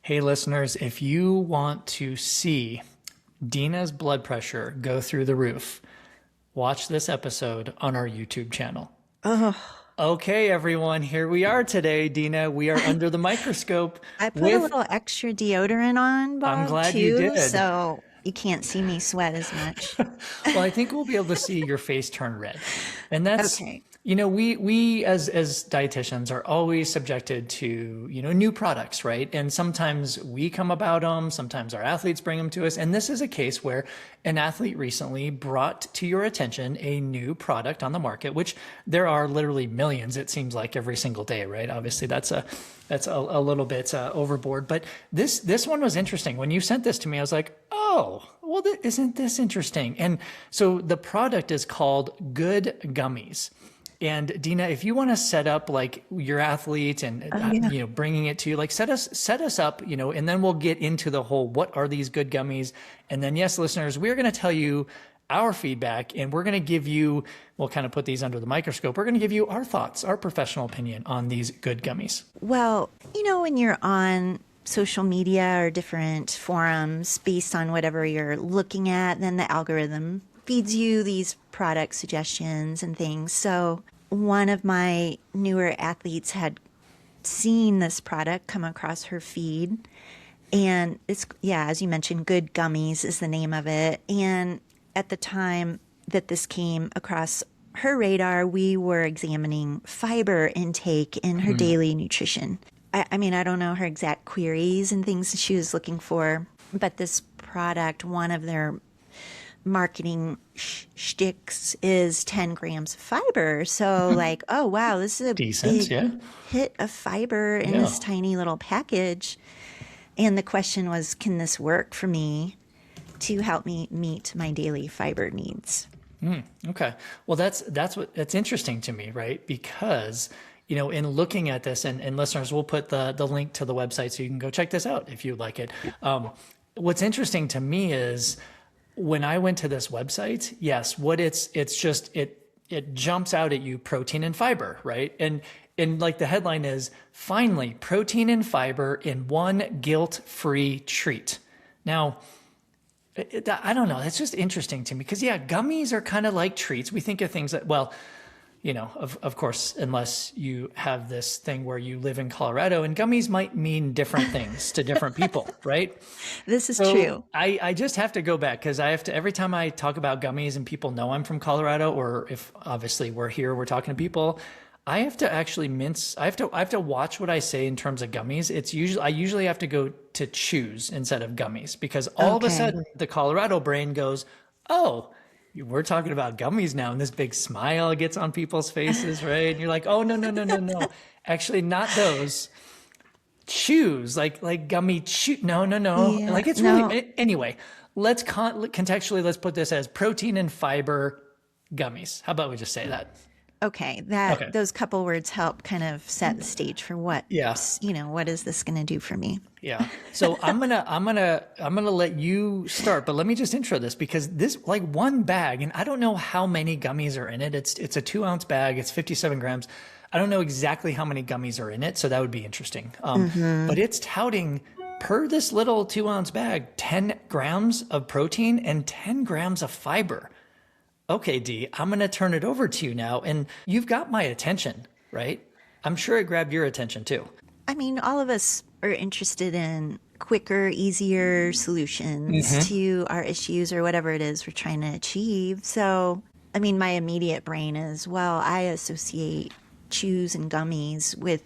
Hey, listeners, if you want to see Dina's blood pressure go through the roof, watch this episode on our YouTube channel. Oh, Okay, everyone, here we are today, Dina. We are under the microscope I put a with, little extra deodorant on, I'm Bob, glad you too, did. so you can't see me sweat as much. Well, I think we'll be able to see your face turn red. And that's, Okay. we as dietitians are always subjected to, new products, right? And sometimes we come about them, sometimes our athletes bring them to us. And this is a case where an athlete recently brought to your attention a new product on the market, which there are literally millions, it seems like, every single day, right? Obviously that's a little bit overboard, but this one was interesting. When you sent this to me, I was like, oh, well, isn't this interesting? And so the product is called Good Gummies. And Dina, if you want to set up like your athlete and Yeah. bringing it to you, like set us up, and then we'll get into the whole what are these good gummies, and then yes, listeners, we're going to tell you our feedback, and we're going to give you, we'll kind of put these under the microscope. We're going to give you our thoughts, our professional opinion on these good gummies. Well, when you're on social media or different forums based on whatever you're looking at, then the algorithm feeds you these product suggestions and things. So one of my newer athletes had seen this product come across her feed, and it's, yeah, as you mentioned, Good Gummies is the name of it. And at the time that this came across her radar, we were examining fiber intake in her daily nutrition. I mean, I don't know her exact queries and things that she was looking for, but this product, one of their marketing shticks is 10 grams of fiber. So like, oh, wow, this is a Decent, big yeah. hit of fiber in this tiny little package. And the question was, can this work for me to help me meet my daily fiber needs? Okay. Well, that's interesting to me, right? Because, in looking at this, and listeners, we'll put the link to the website so you can go check this out if you like it. What's interesting to me is when I went to this website, yes, what it's just, it jumps out at you, protein and fiber, right? And like the headline is, finally, protein and fiber in one guilt-free treat. Now, I don't know. That's just interesting to me because, yeah, gummies are kind of like treats. We think of things that, well, of course, unless you have this thing where you live in Colorado, and gummies might mean different things to different people, right? This is So true. I just have to go back because I have to, every time I talk about gummies and people know I'm from Colorado, or if obviously we're here, we're talking to people, I have to actually I have to watch what I say in terms of gummies. I usually have to go to chews instead of gummies because all of a Okay. sudden the Colorado brain goes, oh, we're talking about gummies now. And this big smile gets on people's faces, right? And you're like, oh, no. Actually, not those. Chews, like gummy chew. No. Yeah, Like it's no. really, anyway, let's contextually, let's put this as protein and fiber gummies. How about we just say that? Okay, Okay. those couple words help kind of set the stage for what, Yeah. what is this going to do for me? Yeah. So I'm gonna let you start, but let me just intro this because this like one bag, and I don't know how many gummies are in it. It's a 2-ounce bag. It's 57 grams. I don't know exactly how many gummies are in it, so that would be interesting. But it's touting per this little 2-ounce bag 10 grams of protein and 10 grams of fiber. Okay, D, I'm gonna turn it over to you now, and you've got my attention, right? I'm sure it grabbed your attention too. I mean, all of us are interested in quicker, easier solutions to our issues or whatever it is we're trying to achieve. So, I mean, my immediate brain is, well, I associate chews and gummies with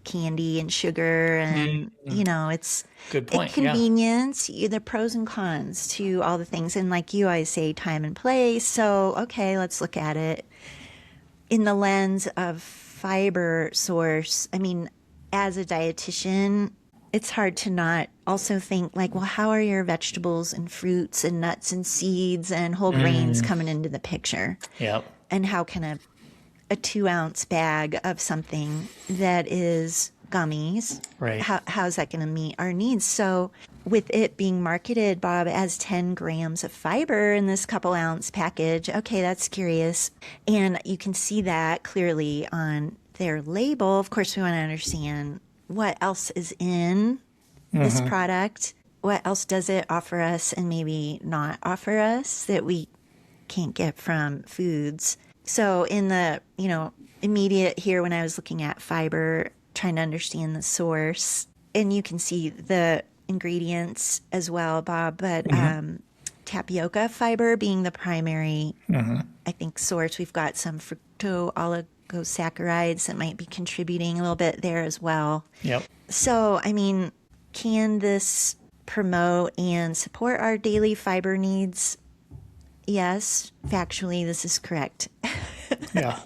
candy and sugar, and it's Good point. Yeah. inconvenience. The pros and cons to all the things, and like you always say, time and place. So okay, let's look at it in the lens of fiber source. I mean, as a dietitian, it's hard to not also think like, well, how are your vegetables and fruits and nuts and seeds and whole grains coming into the picture? Yep. And how can a 2-ounce bag of something that is gummies, Right. how's that going to meet our needs? So with it being marketed, Bob, as 10 grams of fiber in this couple ounce package, okay, that's curious. And you can see that clearly on their label. Of course, we want to understand what else is in this product? What else does it offer us and maybe not offer us that we can't get from foods? So in the, immediate here when I was looking at fiber, trying to understand the source, and you can see the ingredients as well, Bob, but tapioca fiber being the primary, I think, source. We've got some fructo-oligosaccharides that might be contributing a little bit there as well. Yep. So, I mean, can this promote and support our daily fiber needs? Yes, factually, this is correct. Yeah.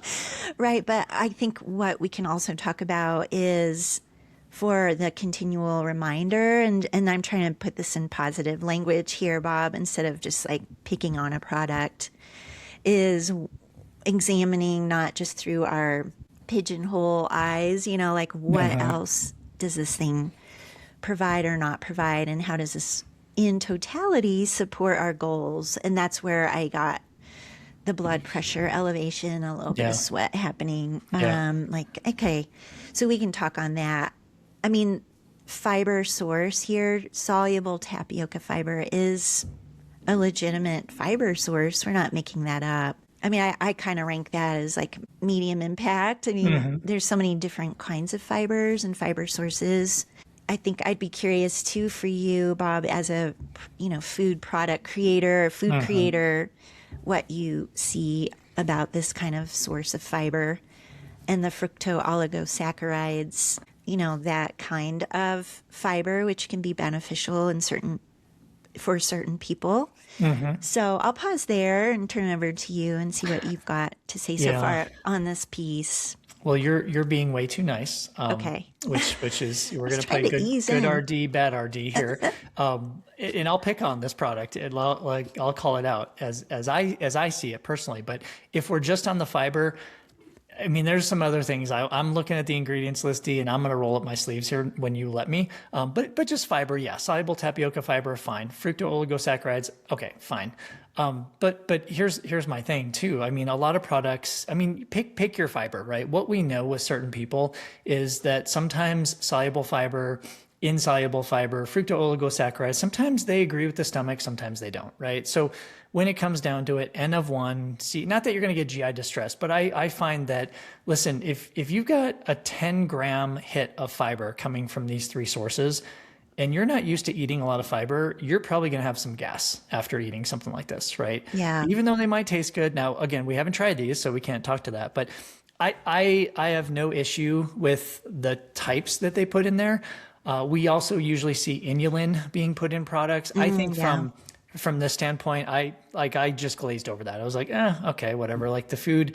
Right. But I think what we can also talk about is for the continual reminder, and I'm trying to put this in positive language here, Bob, instead of just like picking on a product, is examining not just through our pigeonhole eyes, like what else does this thing provide or not provide, and how does this in totality support our goals? And that's where I got the blood pressure elevation, a little bit of sweat happening. Like, okay, so we can talk on that. I mean, fiber source here, soluble tapioca fiber is a legitimate fiber source. We're not making that up. I mean, I kind of rank that as like medium impact. I mean, there's so many different kinds of fibers and fiber sources. I think I'd be curious too for you, Bob, as a, food product creator, food creator, what you see about this kind of source of fiber and the fructo-oligosaccharides, that kind of fiber, which can be beneficial for certain people. So I'll pause there and turn it over to you and see what you've got to say so far on this piece. Well, you're being way too nice. Okay. Which is we're going to play good RD, bad RD here, and I'll pick on this product and I'll call it out as I see it personally. But if we're just on the fiber, I mean, there's some other things. I'm looking at the ingredients list, and I'm going to roll up my sleeves here when you let me. But just fiber, yeah, soluble tapioca fiber, fine. Fructo-oligosaccharides, okay, fine. But here's my thing too. I mean, a lot of products, I mean, pick your fiber, right? What we know with certain people is that sometimes soluble fiber, insoluble fiber, fructo-oligosaccharides, sometimes they agree with the stomach, sometimes they don't, right? So when it comes down to it, N of one, see, not that you're going to get GI distress, but I find that, listen, if you've got a 10-gram hit of fiber coming from these three sources, and you're not used to eating a lot of fiber, you're probably going to have some gas after eating something like this, right? Yeah. Even though they might taste good. Now, again, we haven't tried these, so we can't talk to that. But I have no issue with the types that they put in there. We also usually see inulin being put in products. I think from this standpoint, I just glazed over that. I was like, okay, whatever. Like the food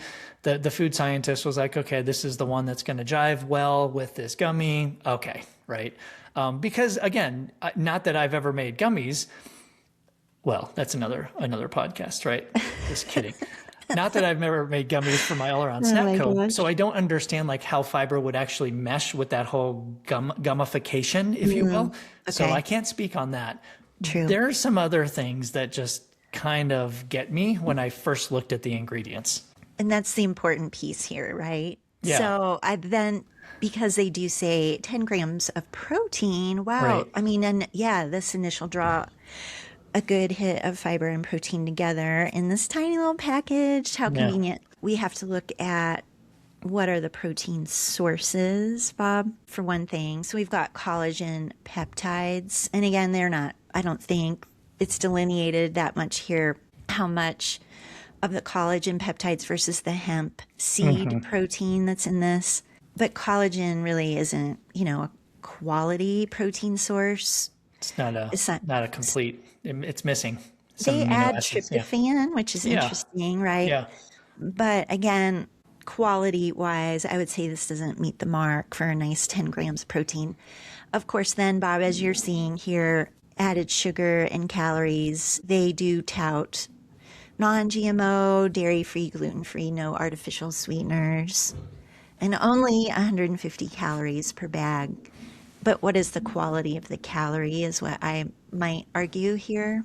scientist was like, okay, this is the one that's going to jive well with this gummy. Okay, right. Because again, not that I've ever made gummies. Well, that's another podcast, right? Just kidding. Not that I've never made gummies for my all-around snack code, so I don't understand like how fiber would actually mesh with that whole gummification, if you will. Okay. So I can't speak on that. True. There are some other things that just kind of get me when I first looked at the ingredients. And that's the important piece here, right? Yeah. So because they do say 10 grams of protein, wow. Right. I mean, and yeah, this initial draw, a good hit of fiber and protein together in this tiny little package. How convenient. We have to look at what are the protein sources, Bob, for one thing. So we've got collagen peptides. And again, I don't think it's delineated that much here, how much of the collagen peptides versus the hemp seed protein that's in this. But collagen really isn't, a quality protein source. It's not a complete, it's missing. They add tryptophan, which is interesting, right? Yeah. But again, quality-wise, I would say this doesn't meet the mark for a nice 10 grams of protein. Of course, then, Bob, as you're seeing here, added sugar and calories, they do tout non-GMO, dairy-free, gluten-free, no artificial sweeteners, and only 150 calories per bag. But what is the quality of the calorie is what I might argue here.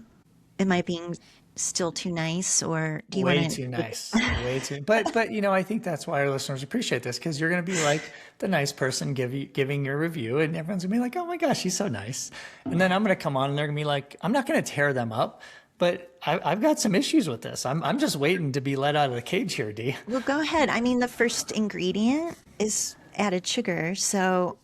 Am I being still too nice, or do you Way want too to? nice. Way too. But I think that's why our listeners appreciate this, because you're going to be like the nice person giving your review, and everyone's going to be like, oh my gosh, she's so nice. And then I'm going to come on and they're going to be like, I'm not going to tear them up, but I've got some issues with this. I'm just waiting to be let out of the cage here, D. Well, go ahead. I mean, the first ingredient is added sugar, so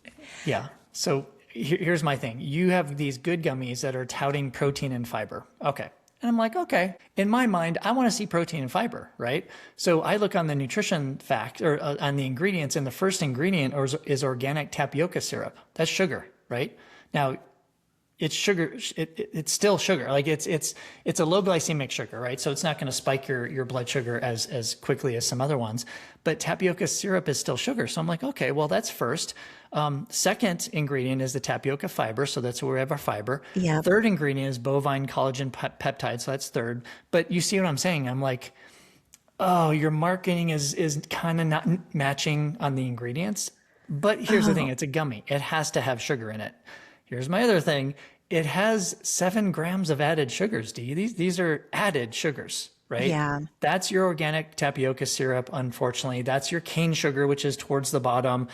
Yeah. So here's my thing. You have these good gummies that are touting protein and fiber. Okay. And I'm like, okay. In my mind, I want to see protein and fiber, right? So I look on the nutrition fact or on the ingredients, and the first ingredient is organic tapioca syrup. That's sugar, right? Now, it's sugar. It's still sugar. Like it's a low glycemic sugar, right? So it's not going to spike your blood sugar as quickly as some other ones. But tapioca syrup is still sugar. So I'm like, okay, well that's first. Second ingredient is the tapioca fiber. So that's where we have our fiber. yeah. Third ingredient is bovine collagen peptide. So that's third. But you see what I'm saying? I'm like, oh, your marketing is kind of not matching on the ingredients. But here's the thing. It's a gummy. It has to have sugar in it. Here's my other thing. It has 7 grams of added sugars, D. These are added sugars, right? Yeah. That's your organic tapioca syrup, unfortunately. That's your cane sugar, which is towards the bottom.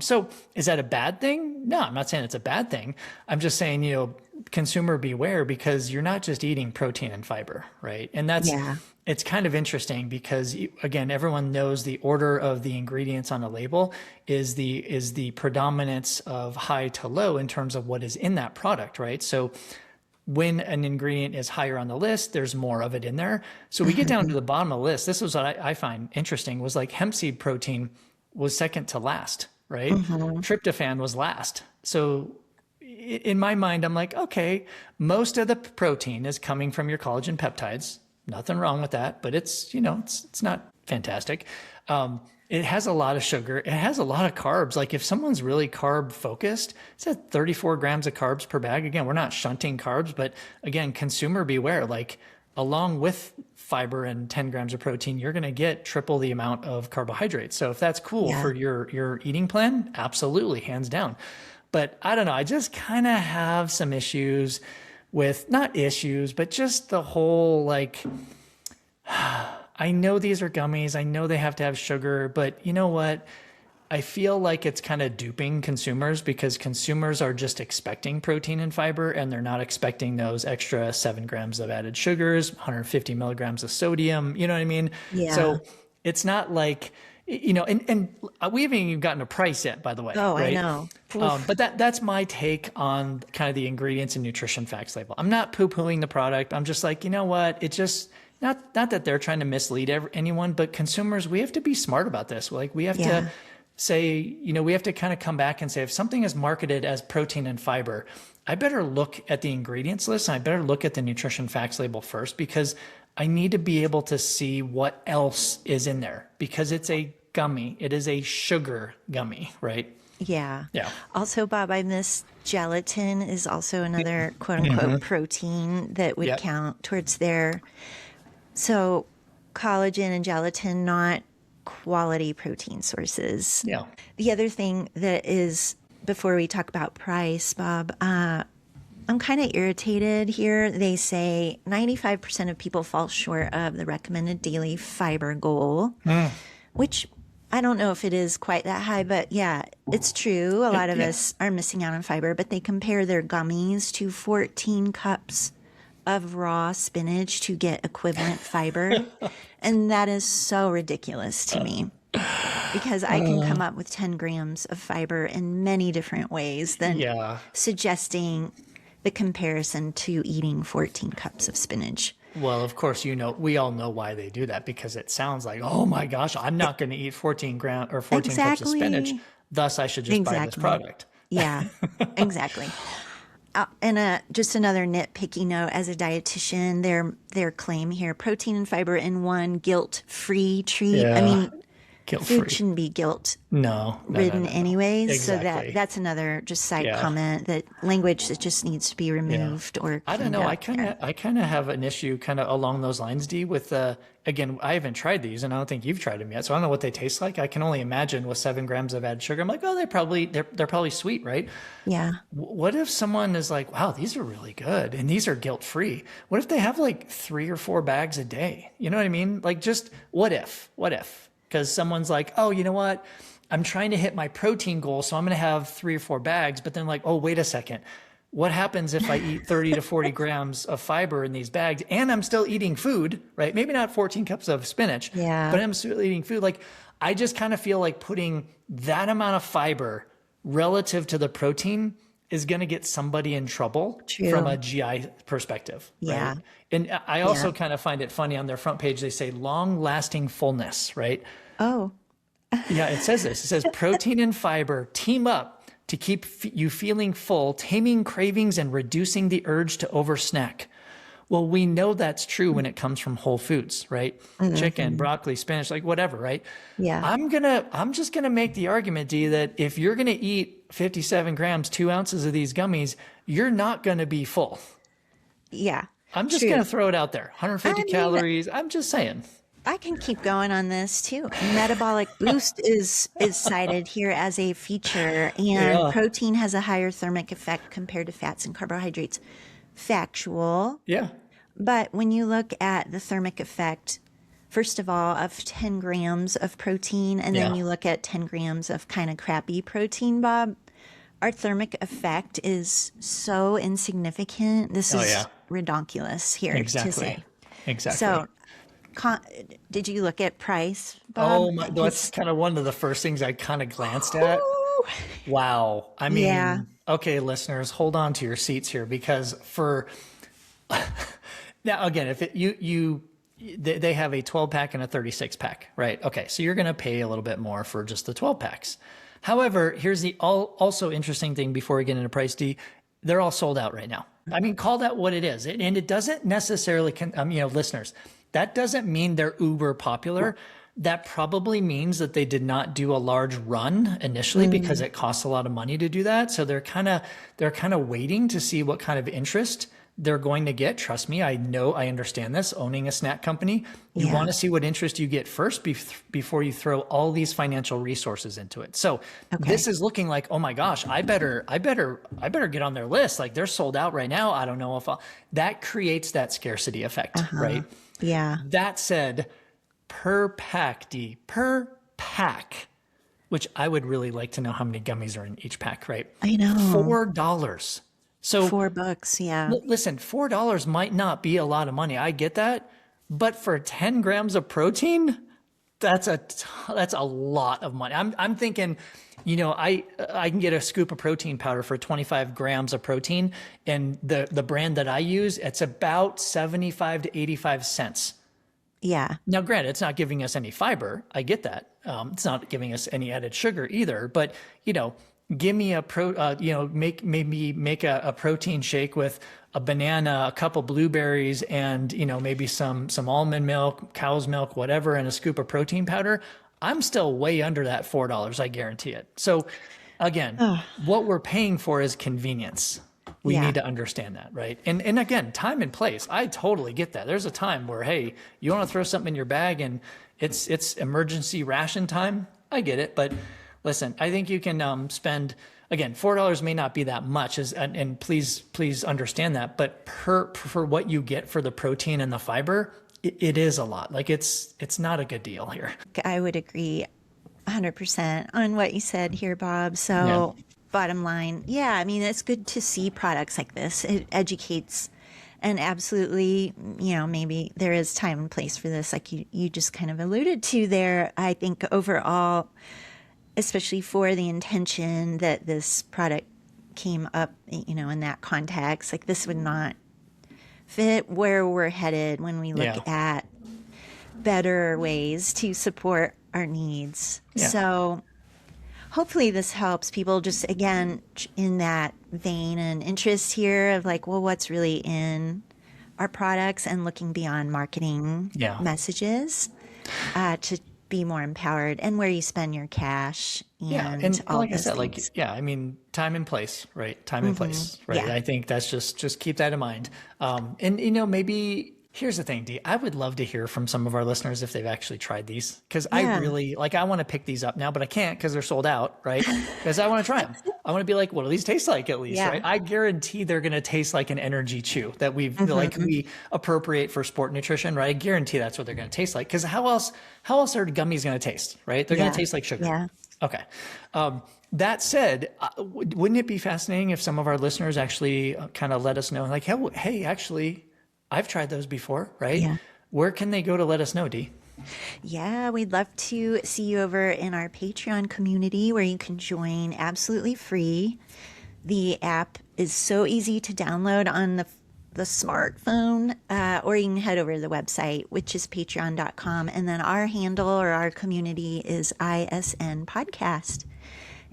So is that a bad thing? No, I'm not saying it's a bad thing. I'm just saying, consumer beware, because you're not just eating protein and fiber, right? And it's kind of interesting because, again, everyone knows the order of the ingredients on a label is the predominance of high to low in terms of what is in that product, right? So when an ingredient is higher on the list, there's more of it in there. So we get down to the bottom of the list. This was what I find interesting, was like hemp seed protein was second to last, right? Tryptophan was last. So in my mind, I'm like, okay, most of the protein is coming from your collagen peptides. Nothing wrong with that, but it's not fantastic. It has a lot of sugar. It has a lot of carbs. Like if someone's really carb focused, it's at 34 grams of carbs per bag. Again, we're not shunting carbs, but again, consumer beware. Like along with fiber and 10 grams of protein, you're going to get triple the amount of carbohydrates. So if that's cool for your eating plan, absolutely, hands down. But I don't know. I just kind of have some issues with, not issues, but just the whole, like, I know these are gummies. I know they have to have sugar, but you know what? I feel like it's kind of duping consumers, because consumers are just expecting protein and fiber, and they're not expecting those extra 7 grams of added sugars, 150 milligrams of sodium. You know what I mean? Yeah. So it's not like, and we haven't even gotten a price yet, by the way. Oh, right? I know. But that's my take on kind of the ingredients and nutrition facts label. I'm not poo-pooing the product. I'm just like, you know what? It just, not that they're trying to mislead anyone, but consumers, we have to be smart about this. Like we have to say, we have to kind of come back and say, if something is marketed as protein and fiber, I better look at the ingredients list, and I better look at the nutrition facts label first, because I need to be able to see what else is in there, because it's a gummy. It is a sugar gummy, right? Yeah. Yeah. Also, Bob, I missed gelatin is also another quote unquote protein that would count towards there. So collagen and gelatin, not quality protein sources. Yeah. The other thing that is, before we talk about price, Bob, I'm kind of irritated here. They say 95% of people fall short of the recommended daily fiber goal, which I don't know if it is quite that high, but yeah, it's true. A lot of us are missing out on fiber, but they compare their gummies to 14 cups of raw spinach to get equivalent fiber. And that is so ridiculous to me, because I can come up with 10 grams of fiber in many different ways than suggesting the comparison to eating 14 cups of spinach. Well, of course, we all know why they do that, because it sounds like, oh my gosh, I'm not going to eat 14 cups of spinach. Thus, I should just buy this product. Yeah, exactly. And just another nitpicky note, as a dietitian, their claim here: protein and fiber in one guilt-free treat. Yeah. I mean, food Guilt-free. shouldn't be guilt No, no, no, ridden no, no. anyways. So Exactly. that's another just side Yeah. comment, that language that just needs to be Yeah. removed or I don't cleaned know. up there. I kind of have an issue kind of along those lines, D, with again, I haven't tried these and I don't think you've tried them yet. So I don't know what they taste like. I can only imagine with 7 grams of added sugar. I'm like, oh, they're probably sweet, right? Yeah. What if someone is like, wow, these are really good and these are guilt-free? What if they have like 3 or 4 bags a day? You know what I mean? Like just what if? What if? Because someone's like, oh, you know what? I'm trying to hit my protein goal, so I'm going to have 3 or 4 bags. But then like, oh, wait a second. What happens if I eat 30 to 40 grams of fiber in these bags and I'm still eating food, right? Maybe not 14 cups of spinach, Yeah. but I'm still eating food. Like I just kind of feel like putting that amount of fiber relative to the protein is going to get somebody in trouble True. from a GI perspective. Yeah. Right? And I also Yeah. kind of find it funny on their front page, they say long lasting fullness, right? Oh, Yeah, it says this. It says protein and fiber team up to keep you feeling full, taming cravings and reducing the urge to oversnack. Well, we know that's true when it comes from whole foods, right? Chicken, broccoli, spinach, like whatever, right? yeah. I'm just gonna make the argument, D, that if you're gonna eat 57 grams, 2 ounces of these gummies, you're not gonna be full. Yeah. I'm just True. gonna throw it out there. 150 I mean, calories. I'm just saying. I can keep going on this too. Metabolic boost is cited here as a feature, and Yeah. protein has a higher thermic effect compared to fats and carbohydrates. Factual. Yeah. But when you look at the thermic effect, first of all, of 10 grams of protein, and then Yeah. you look at 10 grams of kind of crappy protein, Bob, our thermic effect is so insignificant. This Oh, is yeah. redonkulous here to Exactly. say. Exactly. So, did you look at price, Oh Bob? my, that's kind of one of the first things I kind of glanced at. Ooh. Wow. I mean, Yeah. okay, listeners, hold on to your seats here because for now, again, if it, they have a 12 pack and a 36 pack, right? Okay. So you're going to pay a little bit more for just the 12 packs. However, here's the also interesting thing before we get into price, D, they're all sold out right now. I mean, call that what it is. And it doesn't necessarily, listeners, that doesn't mean they're uber popular. That probably means that they did not do a large run initially because it costs a lot of money to do that. So they're kind of waiting to see what kind of interest they're going to get. Trust me, I know, I understand this. Owning a snack company, you Yeah. want to see what interest you get first before you throw all these financial resources into it. So this is looking like, oh my gosh, I better get on their list. Like they're sold out right now. I don't know if that creates that scarcity effect, right? Yeah. That said, per pack, which I would really like to know how many gummies are in each pack, right? I know. $4. So $4. Yeah. listen, $4 might not be a lot of money. I get that. But for 10 grams of protein, that's a lot of money. I'm thinking, I can get a scoop of protein powder for 25 grams of protein, and the brand that I use, it's about 75 to 85 cents. Yeah. Now, granted, it's not giving us any fiber. I get that. It's not giving us any added sugar either. But give me make a protein shake with a banana, a couple blueberries, and maybe some almond milk, cow's milk, whatever, and a scoop of protein powder. I'm still way under that $4. I guarantee it. So, again, what we're paying for is convenience. We Yeah. need to understand that, right? And again, time and place. I totally get that. There's a time where, hey, you want to throw something in your bag and it's emergency ration time. I get it, but listen, I think you can spend, again, $4 may not be that much, and please understand that. But for what you get for the protein and the fiber, it is a lot. Like it's not a good deal here. I would agree 100% on what you said here, Bob. So, bottom line, yeah, I mean, it's good to see products like this. It educates, and absolutely, maybe there is time and place for this, like you just kind of alluded to there. I think overall, especially for the intention that this product came up, in that context, like this would not fit where we're headed when we look at better ways to support our needs. Yeah. So hopefully this helps people just, again, in that vein and interest here of like, well, what's really in our products and looking beyond marketing messages be more empowered and where you spend your cash Yeah, and all like I those said, things. I mean, time and place, right? Time and place, right? Yeah. I think that's just keep that in mind. And maybe here's the thing, Dee. I would love to hear from some of our listeners if they've actually tried these, because I Yeah. really I want to pick these up now, but I can't because they're sold out, right? Because I want to try them. I want to be like, what do these taste like at least, Yeah. right? I guarantee they're going to taste like an energy chew that we appropriate for sport nutrition, right? I guarantee that's what they're going to taste like. Because how else are gummies going to taste, right? They're going Yeah. to taste like sugar. Yeah. Okay. That said, wouldn't it be fascinating if some of our listeners actually kind of let us know, like, hey, actually, I've tried those before, right? Yeah. Where can they go to let us know, Dee? Yeah, we'd love to see you over in our Patreon community where you can join absolutely free. The app is so easy to download on the smartphone, or you can head over to the website, which is patreon.com. And then our handle or our community is ISN Podcast.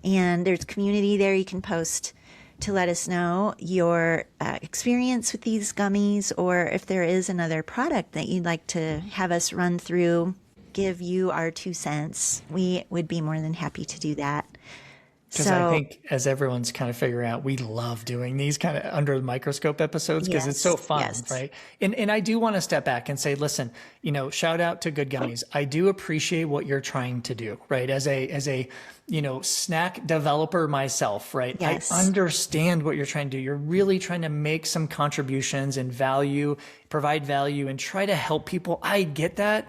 And there's community there you can post to let us know your experience with these gummies, or if there is another product that you'd like to have us run through, give you our 2 cents. We would be more than happy to do that. Because I think, as everyone's kind of figuring out, we love doing these kind of under the microscope episodes because it's so fun, right? And I do want to step back and say, listen, shout out to Good Gummies. I do appreciate what you're trying to do, right? As a snack developer myself, right? Yes. I understand what you're trying to do. You're really trying to make some contributions and provide value and try to help people. I get that.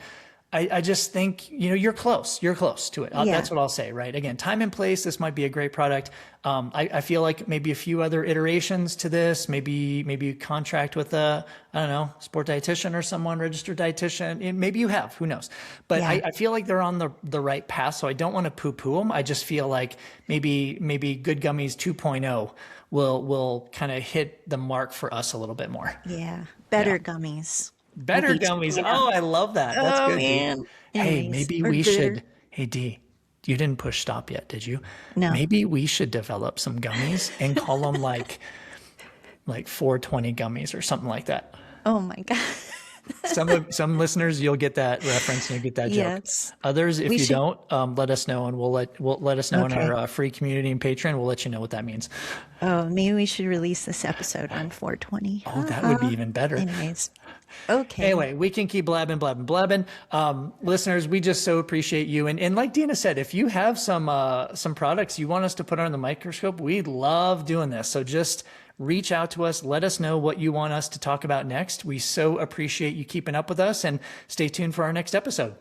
I just think, you're close to it. That's what I'll say, right? Again, time and place, this might be a great product. I feel like maybe a few other iterations to this, maybe you contract with sport dietitian or someone, registered dietitian. Maybe you have, who knows? But I feel like they're on the right path. So I don't want to poo-poo them. I just feel like maybe Good Gummies 2.0 will kind of hit the mark for us a little bit more. Yeah. Better gummies. Better gummies. Oh, I love that. That's good, man. Dee. Hey, Anyways, maybe or we gooder. should. Hey, Dee, you didn't push stop yet, did you? No. Maybe we should develop some gummies and call them like 420 gummies or something like that. Oh my God. Some listeners, you'll get that reference and you'll get that joke. Yes. Others, if We you should- don't, let us know, and we'll let us know in Okay. our free community and Patreon. We'll let you know what that means. Oh, maybe we should release this episode on 420. Oh, that would be even better. Anyways. Okay. Anyway, we can keep blabbing. Listeners, we just so appreciate you. And like Dina said, if you have some products you want us to put under the microscope, we love doing this. So just reach out to us. Let us know what you want us to talk about next. We so appreciate you keeping up with us, and stay tuned for our next episode.